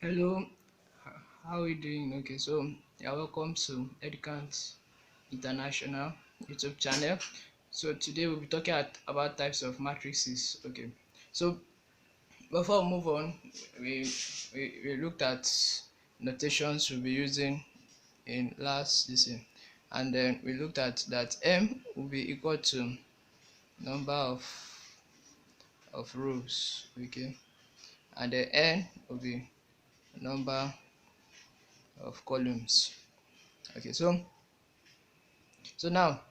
Hello, how are you doing? Okay, so you're welcome to Edcant International YouTube channel. So today we'll be talking about types of matrices. Okay, so before we move on, we looked at notations we'll be using in last lesson, and then we looked at that M will be equal to number of rows. Okay, and the N will be number of columns. Okay, so now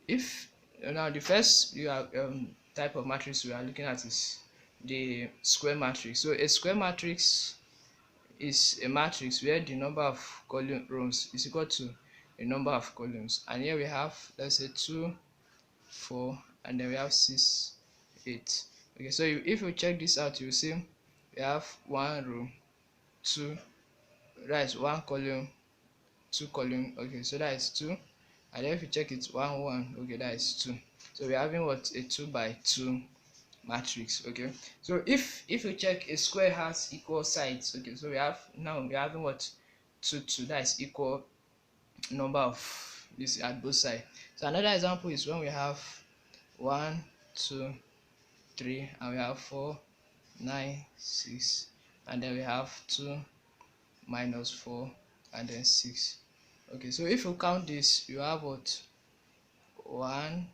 if now the first you have type of matrix we are looking at is the square matrix. So a square matrix is a matrix where the number of column rows is equal to a number of columns, and here we have, let's say, 2, 4, and then we have 6, 8. Okay, so if you check this out, you see we have one row, two, that is one column, two column. Okay, so that is 2, and then if you check it, 1, 1, okay, that is 2. So we're having what, a 2 by 2 matrix. Okay, so if you check, a square has equal sides. Okay, so we're having what, 2, 2, that is equal number of this at both sides. So another example is when we have 1, 2, 3, and we have 4, 9, 6, and then we have 2 minus 4, and then 6. Okay, so if you count this, you have what, 1,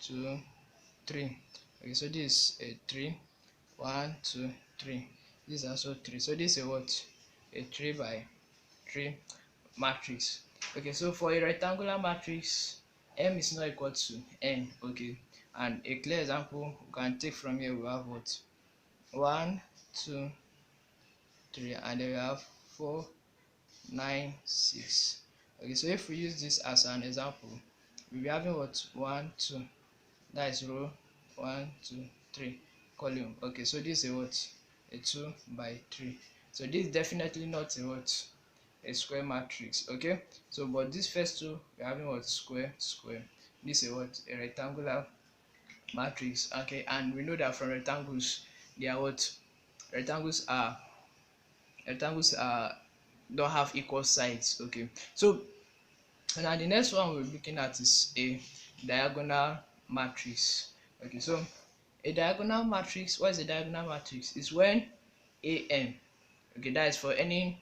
2, 3. Okay, so this is a 3, 1, 2, 3. This is also 3. So this is a what, a 3 by 3 matrix. Okay, so for a rectangular matrix, M is not equal to N. Okay, and a clear example we can take from here, we have what, 1, 2, 3, and then we have 4, 9, 6. Okay, so if we use this as an example, we'll be having what, 1, 2, that is row, 1, 2, 3, column. Okay, so this is a what, a 2 by 3. So this is definitely not a what, a square matrix. Okay, so but this first two, we're having what, square, square. This is a what, a rectangular matrix. Okay, and we know that from rectangles, they are what, rectangles are rectangles are don't have equal sides. Okay, so now the next one we're looking at is a diagonal matrix. Okay, so a diagonal matrix, what is a diagonal matrix? Is when AM, okay, that is for any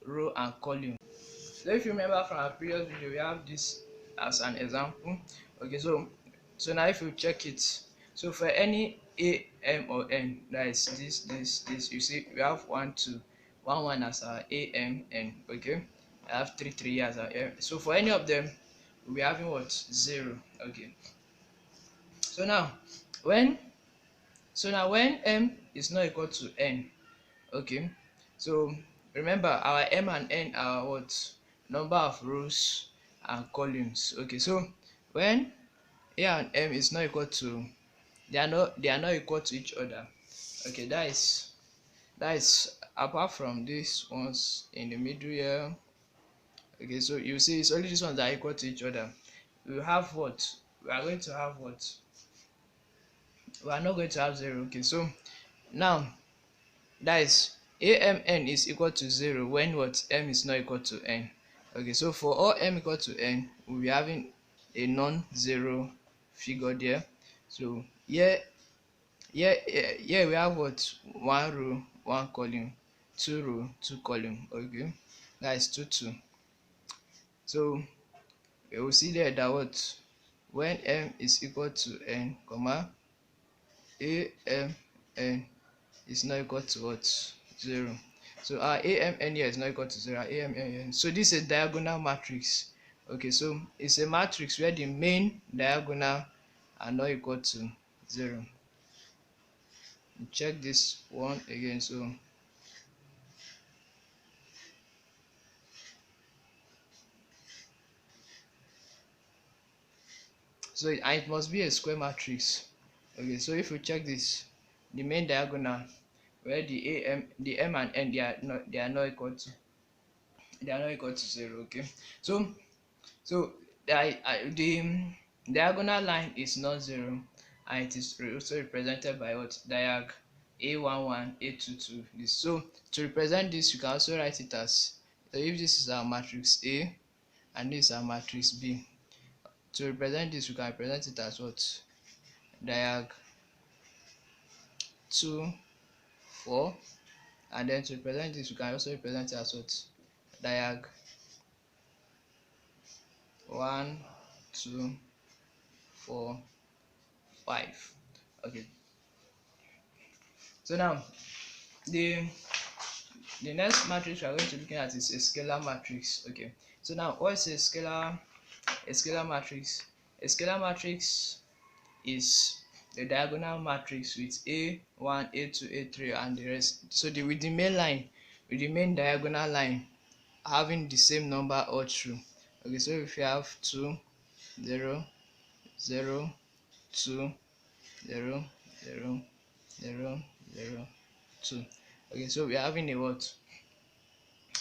row and column. So if you remember from our previous video, we have this as an example. Okay, so now if you check it, so for any AM or N, that is this, you see we have 1, 2, 1, 1 as our AM, N. Okay, I have 3, 3 as our M. So for any of them, we having what, 0. Okay, so now when when M is not equal to N, okay, so remember our M and N are what, number of rows and columns. Okay, so when A and M is not equal to, they are not equal to each other. Okay, that is apart from these ones in the middle here. Okay, so you see it's only these ones that are equal to each other. We have what, we are going to have what, we are not going to have 0. Okay, so now that is AMN is equal to 0 when what, M is not equal to N. Okay, so for all M equal to N, we'll be having a non-zero figure there. So here we have what, 1 row, 1 column, 2 row, 2 column. Okay, that is 2, 2. So we will see there that what, when M is equal to N, comma, AMN is not equal to what, 0. So our AMN here is not equal to 0. Our AMN, so this is a diagonal matrix. Okay, so it's a matrix where the main diagonal are not equal to 0. Check this one again. It must be a square matrix. Okay, so if you check this, the main diagonal where the M and N, they are not equal to, 0. Okay, so the diagonal line is not 0, and it is also represented by what, diag A11, A22. This. So to represent this, you can also write it as, so if this is our matrix A and this is our matrix B. To represent this, you can represent it as what? Diag 2, 4. And then to represent this, you can also represent it as what? Diag 1, 2, 4, 5. Okay. So now the next matrix we are going to be looking at is a scalar matrix. Okay. So now what's a scalar matrix? A scalar matrix is the diagonal matrix with A1, A2, A3 and the rest. So with the main line, with the main diagonal line having the same number all through. Okay, so if you have 2, 0, 0, 2, 0, 0, 0, 0, 2. Okay, so we are having a what?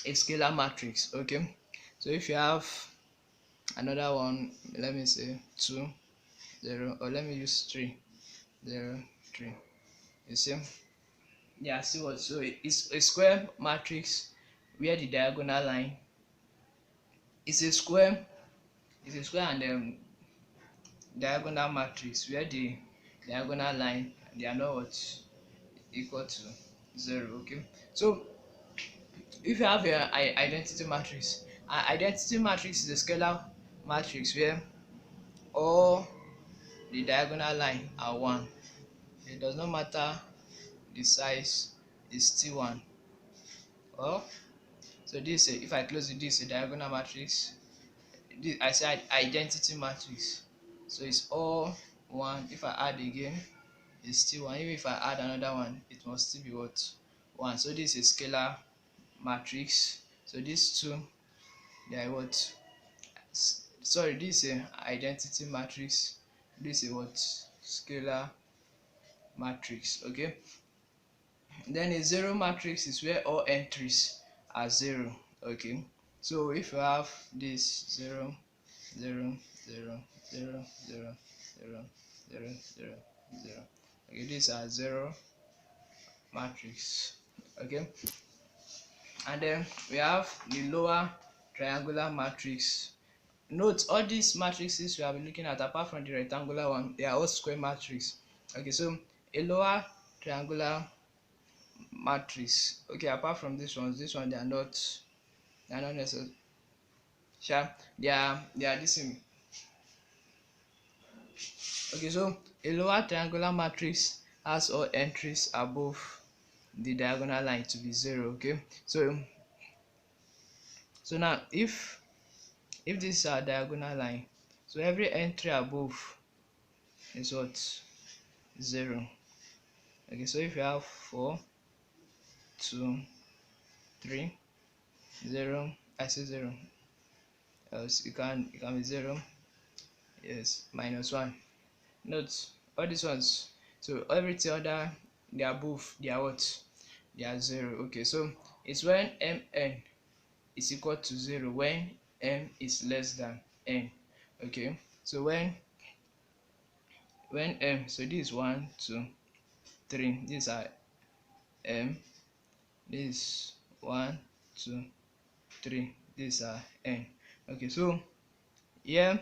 A scalar matrix. Okay, so if you have another one, let me say 2, 0, or let me use 3, 0, 3. You see? Yeah, see what? So it's a square matrix where the diagonal line is a square. It's a square and diagonal matrix where the diagonal line they are not what? Equal to 0. Okay, so if you have your identity matrix, an identity matrix is a scalar matrix where all the diagonal line are 1. It does not matter the size, is still 1. Or so this if I close it, this is a diagonal matrix. This I said identity matrix, so it's all 1. If I add again, it's still 1. Even if I add another one, it must still be what? 1. So this is scalar matrix. So these two, they are what? Sorry, this is a identity matrix. This is what? Scalar matrix. Okay, then a zero matrix is where all entries are 0. Okay, so if you have this 0, 0, 0, 0, 0, 0, 0, 0, 0, okay, these are 0 matrix. Okay, and then we have the lower triangular matrix. Note all these matrices we have been looking at, apart from the rectangular one, they are all square matrix. Okay, so a lower triangular matrix, okay, apart from this one they are not necessary. Sure, they are the same. Okay, so a lower triangular matrix has all entries above the diagonal line to be 0. Okay, so now if this is our diagonal line, so every entry above is what? 0. Okay, so if you have 4, 2, 3, 0, I say 0, else it can be 0, yes, -1. Note all these ones, so everything other they are above, they are what? They are 0. Okay, so it's when mn is equal to 0 when m is less than n. Okay, so when m, so this is 1, 2, 3, these are m, this is 1, 2, 3, these are n. Okay, so here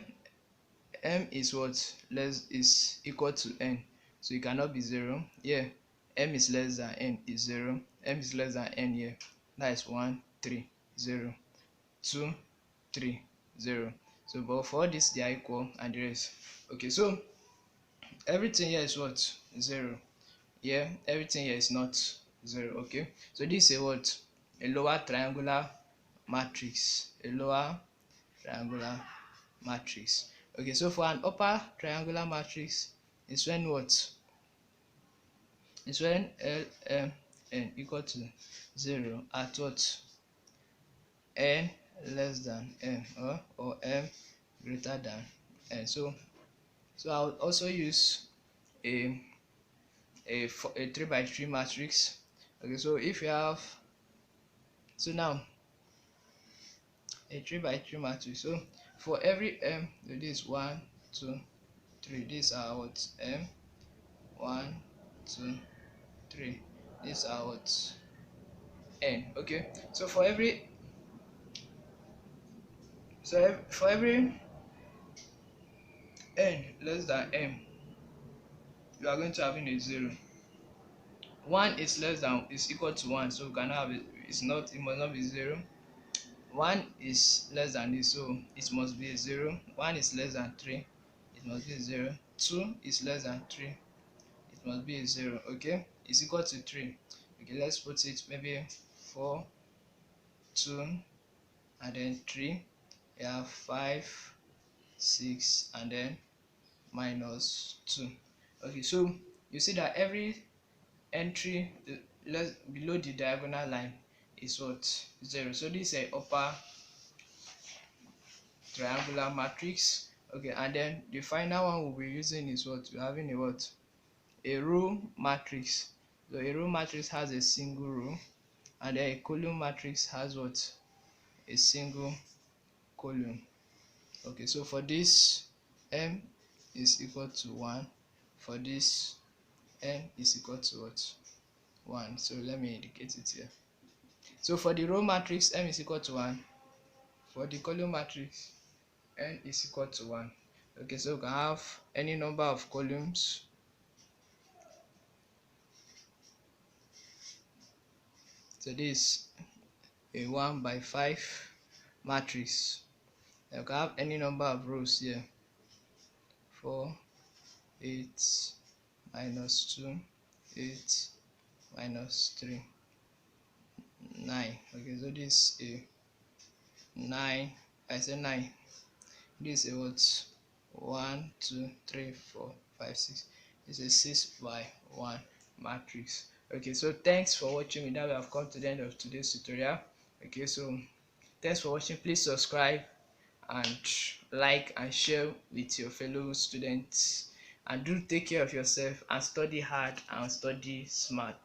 m is what? Is equal to n, so it cannot be 0. Here m is less than n is 0. M is less than n here, that is 1, 3, 0, 2, 3, 0. So but for all this they are equal and the rest. Okay, so everything here is what? 0. Here everything here is not 0. Okay, so this is what? A lower triangular matrix. A lower triangular matrix. Okay, so for an upper triangular matrix, it's when what? It's when Lmn equal to 0 at what? N less than n, or m greater than n. So I would also use a 3 by 3 matrix. Okay, so if you have, so now a 3 by 3 matrix, so for every m, so this 1, 2, 3, these are what? M, 1, 2, 3. These are what? N. Okay, so for every for every n less than m, you are going to having a zero. One is less than is equal to one, so we cannot have it. It's not. It must not be zero. One is less than this, so it must be a zero. One is less than three, it must be a zero. Two is less than three, it must be a zero. Okay, it's equal to three. Okay, let's put it maybe 4, 2, and then 3. You have 5, 6, and then minus 2. Okay, so you see that every entry less below the diagonal line is what? Zero. So this is a upper triangular matrix. Okay, and then the final one we'll be using is what? We're having a what? A row matrix. So a row matrix has a single row, and then a column matrix has what? A single column. Okay, so for this, m is equal to 1. For this, m is equal to what? 1. So let me indicate it here. So for the row matrix, m is equal to 1. For the column matrix, n is equal to 1. Okay, so we can have any number of columns. So this is a 1 by 5 matrix. You can have any number of rows here. 4, 8, minus 2, 8, minus 3, 9. Okay, so this is a 9. I say 9. This is what? 1, 2, 3, 4, 5, 6. It's a 6 by 1 matrix. Okay, so thanks for watching. With that, we have come to the end of today's tutorial. Okay, so thanks for watching. Please subscribe and like and share with your fellow students, and do take care of yourself and study hard and study smart.